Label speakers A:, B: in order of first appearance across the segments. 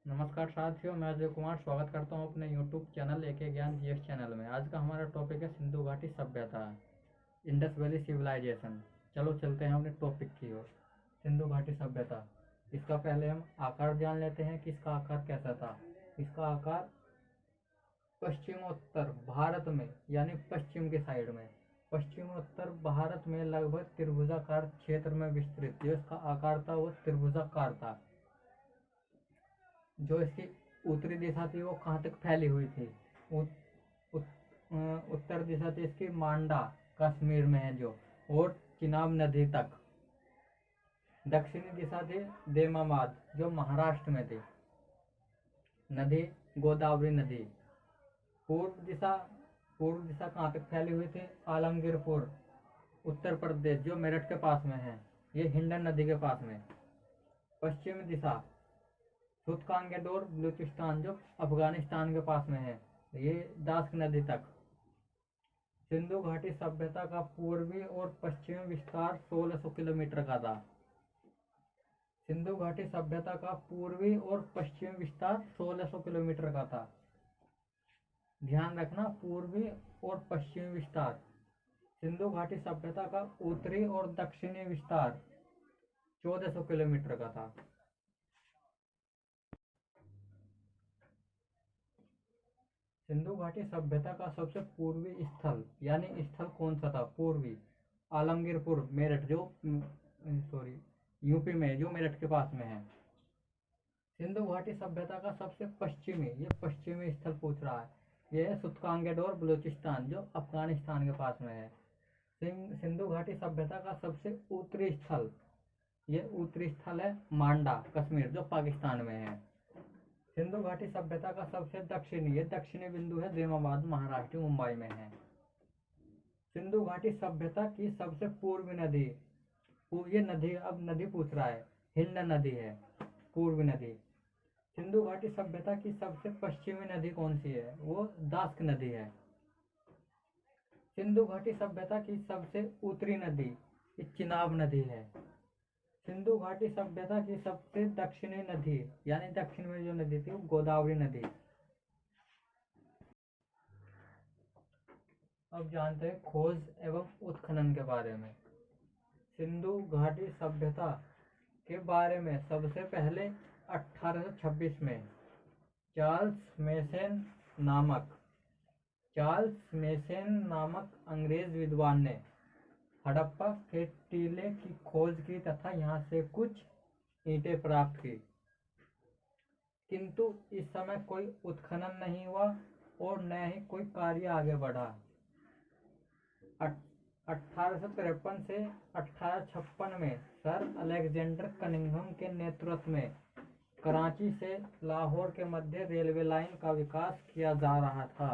A: नमस्कार साथियों, मैं अजय कुमार स्वागत करता हूं अपने YouTube चैनल एके ज्ञान जीएस चैनल में। आज का हमारा टॉपिक है सिंधु घाटी सभ्यता, इंडस वैली सिविलाइजेशन। चलो चलते हैं अपने टॉपिक की ओर। सिंधु घाटी सभ्यता, इसका पहले हम आकार जान लेते हैं कि इसका आकार कैसा था। इसका आकार पश्चिमोत्तर भारत में यानी पश्चिम के साइड में, पश्चिमोत्तर भारत में लगभग त्रिभुजाकार क्षेत्र में विस्तृत जो इसका आकार था वो त्रिभुजाकार था। जो इसकी उत्तरी दिशा थी वो कहाँ तक फैली हुई थी? उत, उत, उत्तर दिशा थी इसकी मांडा कश्मीर में है जो, और चिनाब नदी तक। दक्षिणी दिशा थी देमाबाद जो महाराष्ट्र में थी, नदी गोदावरी नदी। पूर्व दिशा कहाँ तक फैली हुई थी? आलमगीरपुर उत्तर प्रदेश जो मेरठ के पास में है, ये हिंडन नदी के पास में। पश्चिमी दिशा सुतकांगेडोर बलूचिस्तान जो अफगानिस्तान के पास में है, ये दास्क नदी तक। सिंधु घाटी सभ्यता का पूर्वी और पश्चिमी विस्तार 1600 किलोमीटर का था। सिंधु घाटी सभ्यता का पूर्वी और पश्चिमी विस्तार 1600 किलोमीटर का था। ध्यान रखना, पूर्वी और पश्चिमी विस्तार। सिंधु घाटी सभ्यता का उत्तरी और दक्षिणी विस्तार 1400 किलोमीटर का था। सिंधु घाटी सभ्यता का सबसे पूर्वी स्थल यानी स्थल कौन सा था? पूर्वी आलमगीरपुर मेरठ जो यूपी में जो मेरठ के पास में है। सिंधु घाटी सभ्यता का सबसे पश्चिमी, ये पश्चिमी स्थल पूछ रहा है, ये है सुतकांगेडोर बलूचिस्तान जो अफगानिस्तान के पास में है। सिंधु घाटी सभ्यता का सबसे उत्तरी स्थल, ये उत्तरी स्थल है मांडा कश्मीर जो पाकिस्तान में है। सिंधु घाटी सभ्यता का सबसे दक्षिणी, ये दक्षिणी बिंदु है देमाबाद महाराष्ट्र मुंबई में है। सिंधु घाटी सभ्यता की सबसे पूर्वी नदी, ये नदी, अब नदी पूछ रहा है, हिंड नदी है पूर्वी नदी। सिंधु घाटी सभ्यता की सबसे पश्चिमी नदी कौन सी है? वो दास्क नदी है। सिंधु घाटी सभ्यता की सबसे उत्तरी नदी चिनाब नदी है। सिंधु घाटी सभ्यता की सबसे दक्षिणी नदी यानी दक्षिण में जो नदी थी वो गोदावरी नदी। अब जानते हैं खोज एवं उत्खनन के बारे में। सिंधु घाटी सभ्यता के बारे में सबसे पहले 1826 में चार्ल्स मेसेन नामक अंग्रेज विद्वान ने हड़प्पा के टीले की खोज की तथा यहाँ से कुछ ईंटें प्राप्त की, किंतु इस समय कोई उत्खनन नहीं हुआ और न ही कोई कार्य आगे बढ़ा। 1853 से 1856 में सर अलेक्जेंडर कनिंघम के नेतृत्व में कराची से लाहौर के मध्य रेलवे लाइन का विकास किया जा रहा था।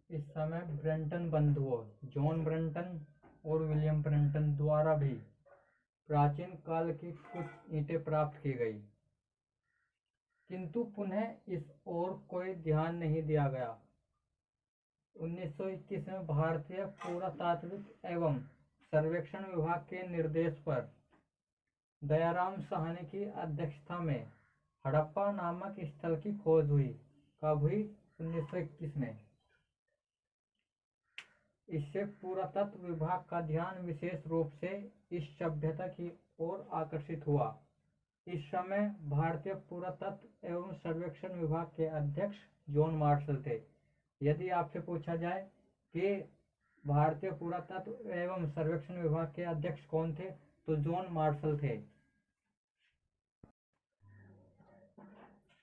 A: इस समय ब्रेंटन बंधुओं जॉन ब्रेंटन और विलियम ब्रेंटन द्वारा भी प्राचीन काल की कुछ ईंटें प्राप्त की गई, किंतु पुनः इस ओर कोई ध्यान नहीं दिया गया। 1921 में भारतीय पुरातात्विक एवं सर्वेक्षण विभाग के निर्देश पर दयाराम साहनी की अध्यक्षता में हड़प्पा नामक स्थल की खोज हुई। कब हुई? 1921 में। इससे पुरातत्व विभाग का ध्यान विशेष रूप से इस सभ्यता की ओर आकर्षित हुआ। इस समय भारतीय पुरातत्व एवं सर्वेक्षण विभाग के अध्यक्ष जॉन मार्शल थे। यदि आपसे पूछा जाए कि भारतीय पुरातत्व एवं सर्वेक्षण विभाग के अध्यक्ष कौन थे, तो जॉन मार्शल थे।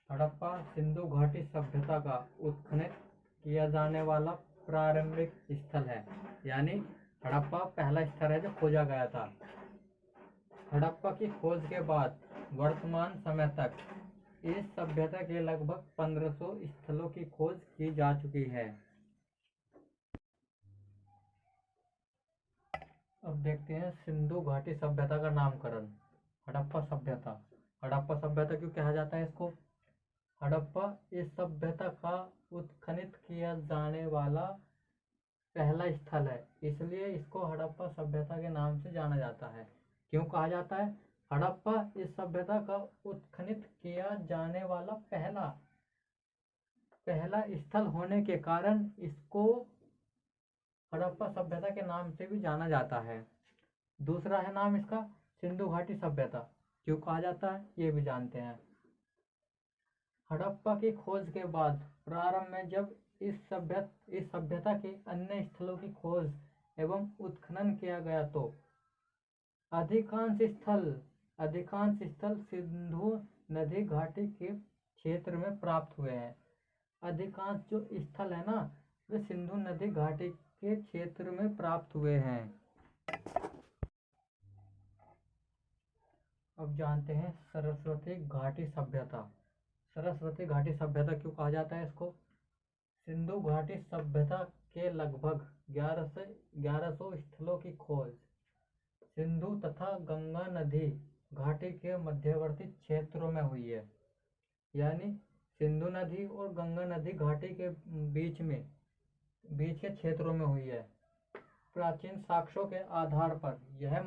A: हड़प्पा सिंधु घाटी सभ्यता का उत्खनन किया जाने वाला प्रारंभिक स्थल है, यानी हड़प्पा पहला स्थल है जो खोजा गया था। हड़प्पा की खोज के बाद वर्तमान समय तक इस सभ्यता के लगभग 1500 स्थलों की खोज की जा चुकी है। अब देखते हैं सिंधु घाटी सभ्यता का नामकरण। हड़प्पा सभ्यता, हड़प्पा सभ्यता क्यों कहा जाता है इसको? हड़प्पा इस सभ्यता का उत्खनित किया जाने वाला पहला स्थल है, इसलिए इसको हड़प्पा सभ्यता के नाम से जाना जाता है। क्यों कहा जाता है? हड़प्पा इस सभ्यता का उत्खनन किया जाने वाला पहला स्थल होने के कारण इसको हड़प्पा सभ्यता के नाम से भी जाना जाता है। दूसरा है नाम इसका सिंधु घाटी सभ्यता। क्यों कहा जाता है ये भी जानते हैं। हड़प्पा की खोज के बाद प्रारंभ में जब इस सभ्यता के अन्य स्थलों की खोज एवं उत्खनन किया गया तो अधिकांश स्थल सिंधु नदी घाटी के क्षेत्र में प्राप्त हुए हैं। अधिकांश जो स्थल है ना वे सिंधु नदी घाटी के क्षेत्र में प्राप्त हुए हैं। अब जानते हैं सरस्वती घाटी सभ्यता। सरस्वती घाटी सभ्यता क्यों कहा जाता है इसको? सिंधु घाटी सभ्यता के लगभग 1100 स्थलों की खोज सिंधु तथा गंगा नदी घाटी के मध्यवर्ती क्षेत्रों में हुई है। यानी सिंधु नदी और गंगा नदी घाटी के बीच के क्षेत्रों में हुई है। प्राचीन साक्ष्यों के आधार पर यह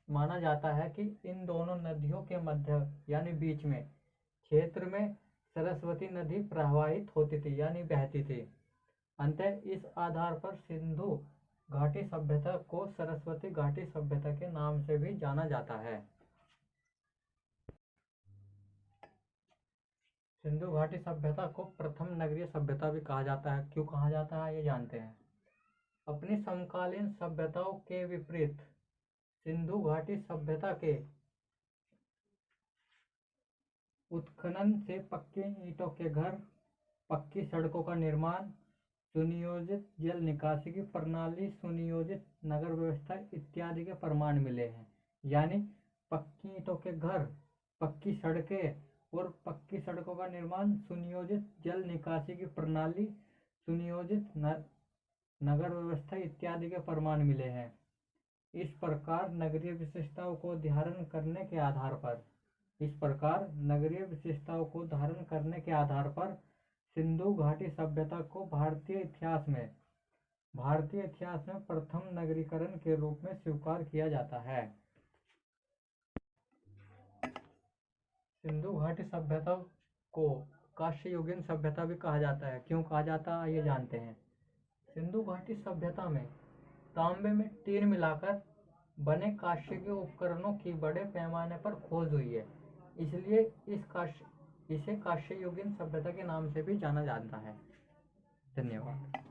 A: माना जाता है कि इन दोनों नदियों के मध्य यानी बीच में क्षेत्र में सरस्वती नदी प्रवाहित होती थी यानी बहती थी। अंततः इस आधार पर सिंधु घाटी सभ्यता को सरस्वती घाटी सभ्यता के नाम से भी जाना जाता है। सिंधु घाटी सभ्यता को प्रथम नगरीय सभ्यता भी कहा जाता है। क्यों कहा जाता है ये जानते हैं। अपनी समकालीन सभ्यताओं के विपरीत सिंधु घाटी सभ्यता के उत्खनन से पक्की ईंटों के घर, पक्की सड़कों का निर्माण, सुनियोजित जल निकासी की प्रणाली, सुनियोजित नगर व्यवस्था इत्यादि के प्रमाण मिले हैं। यानी पक्की ईंटों के घर, पक्की सड़कें और पक्की सड़कों का निर्माण, सुनियोजित जल निकासी की प्रणाली, सुनियोजित नगर व्यवस्था इत्यादि के प्रमाण मिले हैं। इस प्रकार नगरीय विशेषताओं को धारण करने के आधार पर सिंधु घाटी सभ्यता को भारतीय इतिहास में प्रथम नगरीकरण के रूप में स्वीकार किया जाता है। सिंधु घाटी सभ्यता को कांस्ययुगीन सभ्यता भी कहा जाता है। क्यों कहा जाता है ये जानते हैं। सिंधु घाटी सभ्यता में तांबे में टीन मिलाकर बने कांस्य के उपकरणों की बड़े पैमाने पर खोज हुई है। इसलिए इसे कांस्ययुगीन सभ्यता के नाम से भी जाना जाता है। धन्यवाद।